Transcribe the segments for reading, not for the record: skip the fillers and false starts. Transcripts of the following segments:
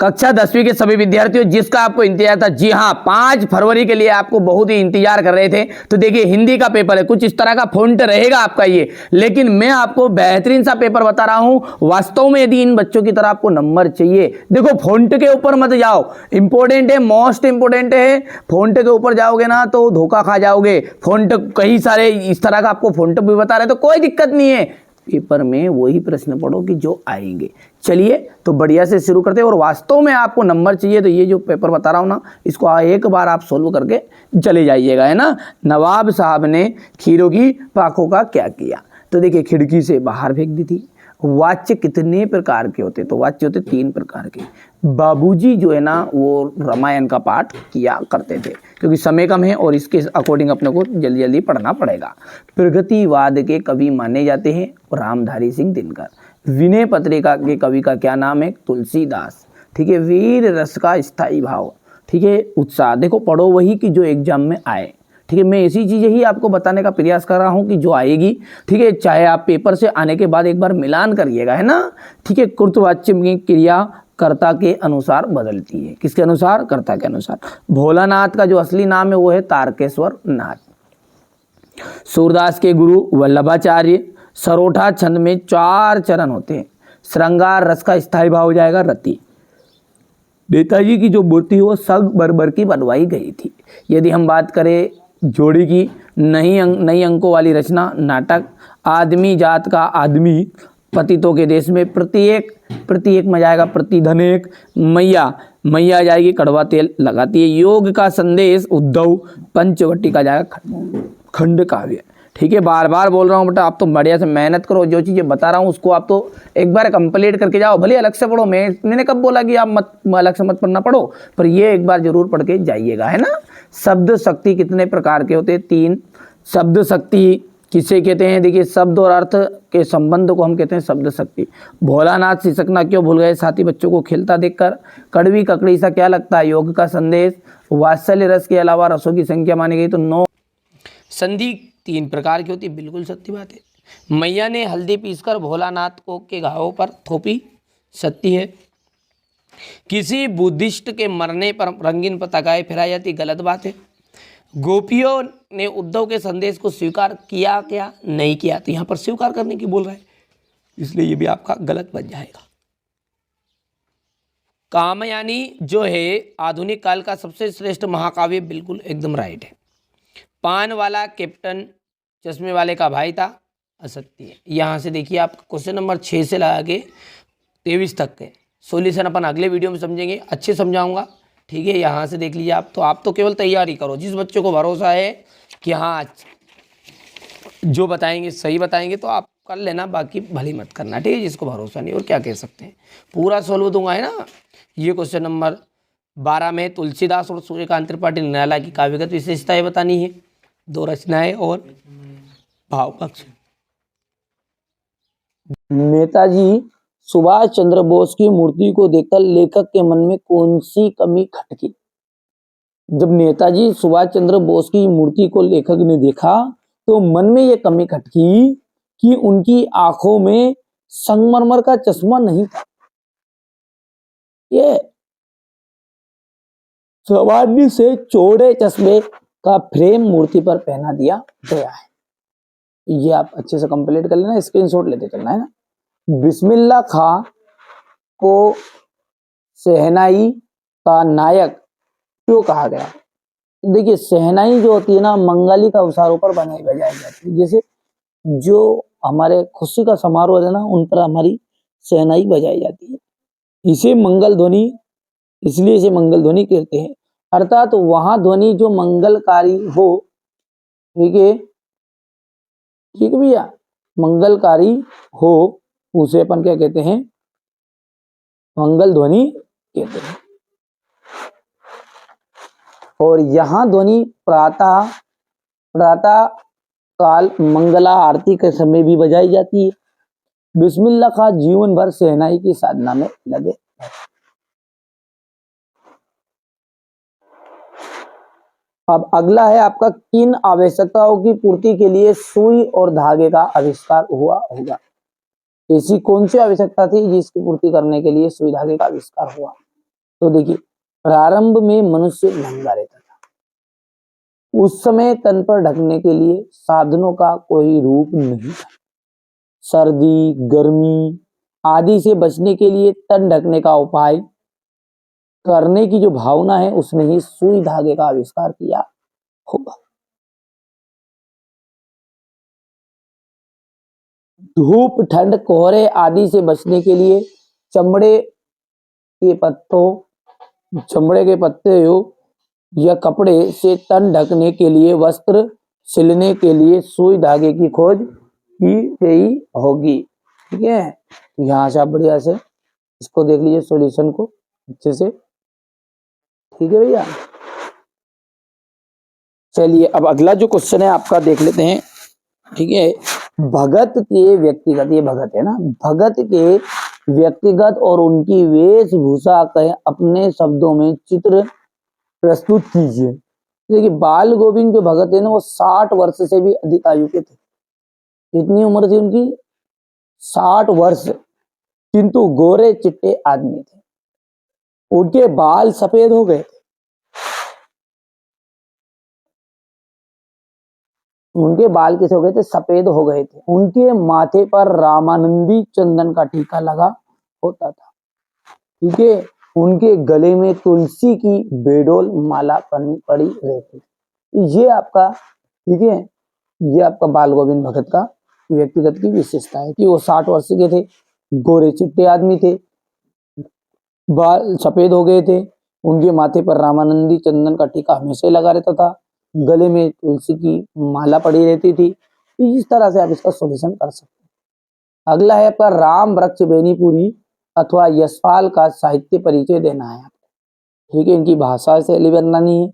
कक्षा 10वीं के सभी विद्यार्थियों जिसका आपको इंतजार था, जी हाँ 5 फरवरी के लिए आपको बहुत ही इंतजार कर रहे थे। तो देखिए हिंदी का पेपर है, कुछ इस तरह का फॉन्ट रहेगा आपका ये, लेकिन मैं आपको बेहतरीन सा पेपर बता रहा हूं। वास्तव में यदि इन बच्चों की तरह आपको नंबर चाहिए, देखो फॉन्ट के ऊपर मत जाओ, इंपॉर्टेंट है, मोस्ट इंपॉर्टेंट है। फॉन्ट के ऊपर जाओगे ना तो धोखा खा जाओगे। फॉन्ट कई सारे इस तरह का आपको फॉन्ट भी बता रहे तो कोई दिक्कत नहीं है, पेपर में वही प्रश्न पढ़ो कि जो आएंगे। चलिए तो बढ़िया से शुरू करते हैं। और वास्तव में आपको नंबर चाहिए तो ये जो पेपर बता रहा हूं ना, इसको एक बार आप सोल्व करके चले जाइएगा, है ना। नवाब साहब ने खीरों की पाखों का क्या किया, तो देखिए खिड़की से बाहर फेंक दी थी। वाच्य कितने प्रकार के होते, तो वाच्य होते 3 प्रकार के। बाबूजी जो है ना वो रामायण का पाठ किया करते थे, क्योंकि समय कम है और इसके अकॉर्डिंग अपने को जल्दी जल्दी पढ़ना पड़ेगा। प्रगतिवाद के कवि माने जाते हैं रामधारी सिंह दिनकर। विनय पत्रिका के कवि का क्या नाम है, तुलसीदास। ठीक है। वीर रस का स्थायी भाव, ठीक है, उत्साह। देखो पढ़ो वही कि जो एग्जाम में आए, ठीक है। मैं ऐसी चीज़ें ही आपको बताने का प्रयास कर रहा हूं कि जो आएगी, ठीक है। चाहे आप पेपर से आने के बाद एक बार मिलान करिएगा, है ना, ठीक है। कृतवाच्य में क्रिया कर्ता के अनुसार बदलती है, किसके अनुसार, कर्ता के अनुसार। भोलानाथ का जो असली नाम है वो है तारकेश्वर नाथ। सूरदास के गुरु वल्लभाचार्य। सरोठा छंद में 4 चरण होते हैं। श्रृंगार रस का स्थायी भाव हो जाएगा रति। नेताजी की जो मूर्ति है वो संगमरमर की बनवाई गई थी। यदि हम बात करें जोड़ी की, नई अंकों वाली रचना नाटक। आदमी जात का आदमी, पतितों के देश में प्रत्येक में जाएगा प्रतिधनेक। मैया जाएगी कड़वा तेल लगाती है। योग का संदेश उद्धव। पंचवटी का जाएगा खंड काव्य। ठीक है, बार बार बोल रहा हूँ बेटा, आप तो बढ़िया से मेहनत करो, जो चीज़ें बता रहा हूँ उसको आप तो एक बार कंप्लीट करके जाओ। भले अलग से पढ़ो, मैंने कब बोला कि आप मत अलग से मत पढ़ना, पढ़ो, पर ये एक बार जरूर पढ़ के जाइएगा, है ना। शब्द शक्ति कितने प्रकार के होते हैं, 3। शब्द शक्ति किसे कहते हैं, देखिए शब्द और अर्थ के संबंध को हम कहते हैं शब्द शक्ति। भोलानाथ सिसकना क्यों भूल गए, साथी बच्चों को खेलता देखकर। कड़वी ककड़ी सा क्या लगता है, योग का संदेश। वात्सल्य रस के अलावा रसों की संख्या मानी गई तो 9। संधि 3 प्रकार की होती है, बिल्कुल सत्य बात है। मैया ने हल्दी पीसकर भोलानाथ को के घावों पर थोपी, सत्य है। किसी बुद्धिस्ट के मरने पर रंगीन पताकाएं फहराई जाती, गलत बात है। गोपियों ने उद्धव के संदेश को स्वीकार किया क्या, नहीं किया, तो यहां पर स्वीकार करने की बोल रहा है, इसलिए ये भी आपका गलत बन जाएगा। कामयानी जो है आधुनिक काल का सबसे श्रेष्ठ महाकाव्य, बिल्कुल एकदम राइट है। पान वाला कैप्टन चश्मे वाले का भाई था, असत्य है। यहाँ से देखिए आप क्वेश्चन नंबर 6 से लगा के 23 तक के सॉल्यूशन अपन अगले वीडियो में समझेंगे, अच्छे समझाऊंगा, ठीक है। यहाँ से देख लीजिए आप, तो आप तो केवल तैयारी करो। जिस बच्चों को भरोसा है कि हाँ जो बताएंगे सही बताएंगे तो आप कर लेना, बाकी भली मत करना, ठीक है। जिसको भरोसा नहीं और क्या कह सकते हैं, पूरा सोल्व दूंगा, है ना। ये क्वेश्चन नंबर 12 में तुलसीदास और सूर्यकांत त्रिपाठी निराला की काव्यगत विशेषताएं बतानी है, 2 रचनाएं और भाव पक्ष। नेताजी सुभाष चंद्र बोस की मूर्ति को देखकर लेखक के मन में कौन सी कमी खटकी। जब नेताजी सुभाष चंद्र बोस की मूर्ति को लेखक ने देखा तो मन में यह कमी खटकी कि उनकी आंखों में संगमरमर का चश्मा नहीं था। ये सामान्य से चौड़े चश्मे का फ्रेम मूर्ति पर पहना दिया गया है। ये आप अच्छे से कंप्लीट कर लेना, स्क्रीनशॉट लेते चलना, है ना। बिस्मिल्लाह खां को शहनाई का नायक क्यों कहा गया। देखिए शहनाई जो होती है ना, मंगलिक अवसरों पर बजाई जाती है। जैसे जो हमारे खुशी का समारोह है ना, उन पर हमारी शहनाई बजाई जाती है। इसे मंगल ध्वनि, इसलिए इसे मंगल ध्वनि कहते हैं। अर्थात वहां ध्वनि जो मंगलकारी हो, ठीक है, ठीक भैया, मंगलकारी हो उसे अपन क्या कहते हैं, मंगल ध्वनि कहते हैं। और यहां ध्वनि प्रातः काल मंगला आरती के समय भी बजाई जाती है। बिस्मिल्लाह खां जीवन भर शहनाई की साधना में लगे। अब अगला है आपका, किन आवश्यकताओं की पूर्ति के लिए सुई और धागे का आविष्कार हुआ होगा। ऐसी कौन सी आवश्यकता थी जिसकी पूर्ति करने के लिए सुई धागे का आविष्कार हुआ। तो देखिए, प्रारंभ में मनुष्य नंगा रहता था, उस समय तन पर ढकने के लिए साधनों का कोई रूप नहीं था। सर्दी, गर्मी आदि से बचने के लिए तन ढकने का उपाय करने की जो भावना है, उसने ही सुई धागे का आविष्कार किया होगा। धूप, ठंड, कोहरे आदि से बचने के लिए चमड़े के पत्ते या कपड़े से तन ढकने के लिए, वस्त्र सिलने के लिए सुई धागे की खोज की गई होगी। ठीक है, यहाँ से आप बढ़िया से इसको देख लीजिए, सॉल्यूशन को अच्छे से। ठीक है भैया, चलिए अब अगला जो क्वेश्चन है आपका देख लेते हैं। ठीक है, भगत के व्यक्तिगत, ये भगत है ना, भगत के व्यक्तिगत और उनकी वेशभूषा का अपने शब्दों में चित्र प्रस्तुत कीजिए। देखिए, बाल गोविंद जो भगत है ना, वो 60 वर्ष से भी अधिक आयु के थे। कितनी उम्र थी उनकी? 60 वर्ष, किंतु गोरे चिट्टे आदमी थे। उनके बाल सफेद हो गए थे। उनके बाल कैसे हो गए थे? सफेद हो गए थे। उनके माथे पर रामानंदी चंदन का टीका लगा होता था। ठीक है, उनके गले में तुलसी की बेडोल माला पड़ी रहती थी। ये आपका, ठीक है, ये आपका बाल गोविंद भगत का व्यक्तिगत की विशेषता है कि वो 60 वर्ष के थे, गोरे चिट्टे आदमी थे, बाल सफेद हो गए थे, उनके माथे पर रामानंदी चंदन का टीका हमेशा लगा रहता था, गले में तुलसी की माला पड़ी रहती थी। इस तरह से आप इसका सॉल्यूशन कर सकते हैं। अगला है आपका राम वृक्ष बेनीपुरी अथवा यशपाल का साहित्य परिचय देना है। ठीक है, इनकी भाषा शैली बतानी है,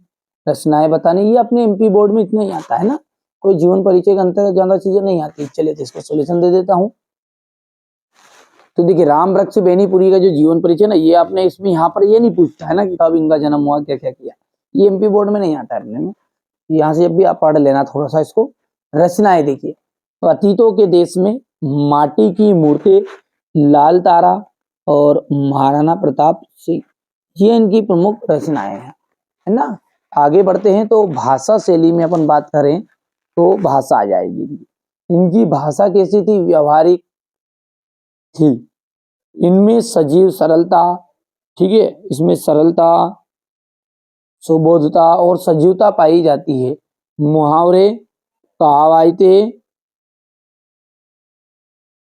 रचनाएं बतानी। ये अपने एमपी बोर्ड में इतना ही आता है ना, कोई जीवन परिचय के अंतर ज्यादा चीजें नहीं आती। चलिए तो इसका सॉल्यूशन दे देता हूँ। तो देखिए, राम वृक्ष बेनीपुरी का जो जीवन परिचय ना, ये आपने इसमें यहाँ पर ये नहीं पूछता है ना कि कब इनका जन्म हुआ, क्या क्या किया, ये एमपी बोर्ड में नहीं आता है अपने में। यहाँ से जब भी आप पढ़ लेना थोड़ा सा इसको। रचनाएं देखिए, तो अतीतों के देश में, माटी की मूर्ति, लाल तारा और महाराणा प्रताप सिंह, ये इनकी प्रमुख रचनाएं हैं, है ना। आगे बढ़ते हैं तो भाषा शैली में अपन बात करें तो भाषा आ जाएगी। इनकी भाषा कैसी थी? व्यवहारिक थी। इनमें सजीव सरलता, ठीक है, इसमें सरलता, सुबोधता और सजीवता पाई जाती है। मुहावरे, कहावतें,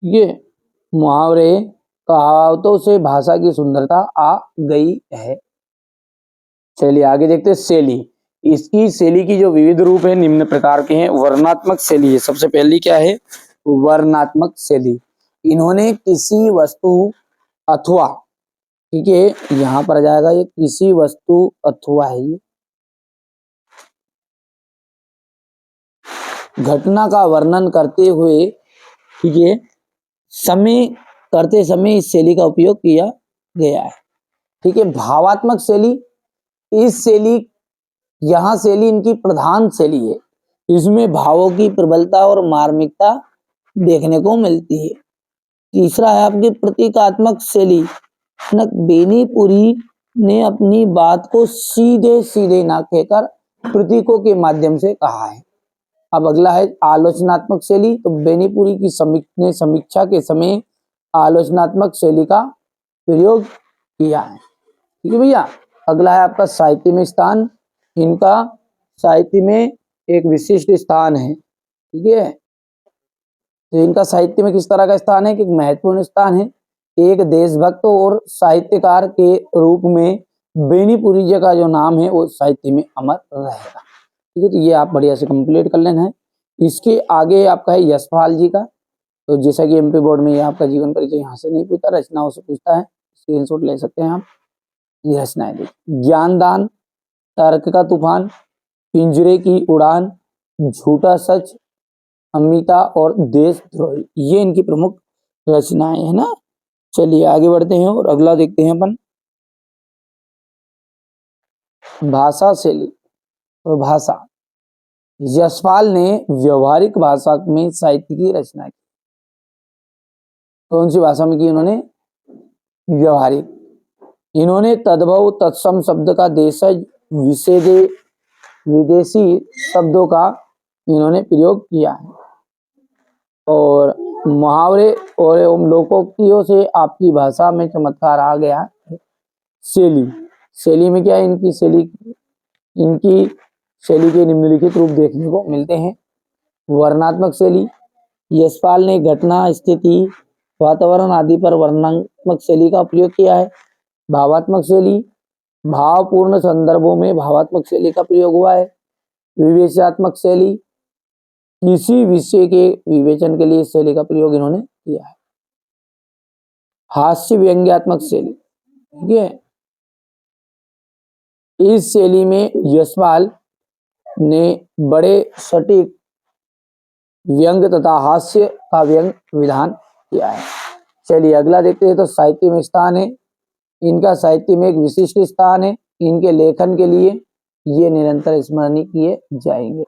ये मुहावरे कहावतों से भाषा की सुंदरता आ गई है। चलिए आगे देखते हैं शैली। इसकी शैली की जो विविध रूप है निम्न प्रकार के हैं। वर्णनात्मक शैली है, सबसे पहली क्या है? वर्णनात्मक शैली। इन्होंने किसी वस्तु अथवा, ठीक है, यहां पर आ जाएगा ये किसी वस्तु अथवा है, ये घटना का वर्णन करते हुए, ठीक है, समय इस शैली का उपयोग किया गया है। ठीक है, भावात्मक शैली, इस शैली, यहां शैली इनकी प्रधान शैली है। इसमें भावों की प्रबलता और मार्मिकता देखने को मिलती है। तीसरा है आपकी प्रतीकात्मक शैली। बेनीपुरी ने अपनी बात को सीधे सीधे ना कहकर प्रतीकों के माध्यम से कहा है। अब अगला है आलोचनात्मक शैली। तो बेनीपुरी की समीक्षा के समय आलोचनात्मक शैली का प्रयोग किया है। ठीक है भैया, अगला है आपका साहित्य में स्थान। इनका साहित्य में एक विशिष्ट स्थान है। ठीक है, तो इनका साहित्य में किस तरह का स्थान है कि महत्वपूर्ण स्थान है। एक देशभक्त और साहित्यकार के रूप में बेनीपुरी जी का जो नाम है वो साहित्य में अमर रहेगा। ठीक है, तो ये आप बढ़िया से कंप्लीट कर लेना है। इसके आगे आपका है यशपाल जी का। तो जैसा कि एमपी बोर्ड में ये आपका जीवन परिचय यहाँ से नहीं पूछता, रचनाओं से पूछता है। स्क्रीनशॉट ले सकते हैं आप। ये रचनाएं देखिए, ज्ञानदान, तर्क का तूफान, पिंजरे की उड़ान, झूठा सच, अमिता और देशद्रोही, ये इनकी प्रमुख रचनाएं है ना। चलिए आगे बढ़ते हैं और अगला देखते हैं अपन, भाषा शैली। तो भाषा, यशपाल ने व्यवहारिक भाषा में साहित्य की रचना की। कौन सी भाषा में की उन्होंने? व्यवहारिक। इन्होंने तद्भव तत्सम शब्द का देशज विशेषे विदेशी शब्दों का इन्होंने प्रयोग किया है। और मुहावरे और एवं लोकोक्तियों से आपकी भाषा में चमत्कार आ गया है। शैली, शैली में क्या है, इनकी शैली के निम्नलिखित रूप देखने को मिलते हैं। वर्णनात्मक शैली, यशपाल ने घटना, स्थिति, वातावरण आदि पर वर्णनात्मक शैली का प्रयोग किया है। भावात्मक शैली, भावपूर्ण संदर्भों में भावात्मक शैली का प्रयोग हुआ है। विवेचनात्मक शैली, किसी विषय के विवेचन के लिए इस शैली का प्रयोग इन्होंने किया है। हास्य व्यंग्यात्मक शैली, ठीक है, इस शैली में यशपाल ने बड़े सटीक व्यंग तथा हास्य का व्यंग विधान किया है। चलिए अगला देखते हैं। तो साहित्य में स्थान है, इनका साहित्य में एक विशिष्ट स्थान है। इनके लेखन के लिए ये निरंतर स्मरणीय किए जाएंगे।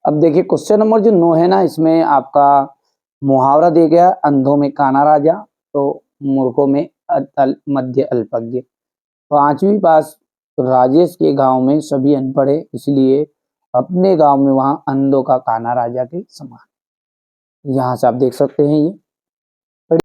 अब देखिए क्वेश्चन नंबर जो 9 है ना, इसमें आपका मुहावरा दे गया, अंधों में काना राजा, तो मूर्खों में मध्य अल्पज्ञ। 5वीं पास राजेश के गांव में सभी अनपढ़ है, इसलिए अपने गांव में वहां अंधों का काना राजा के समान। यहाँ से आप देख सकते हैं ये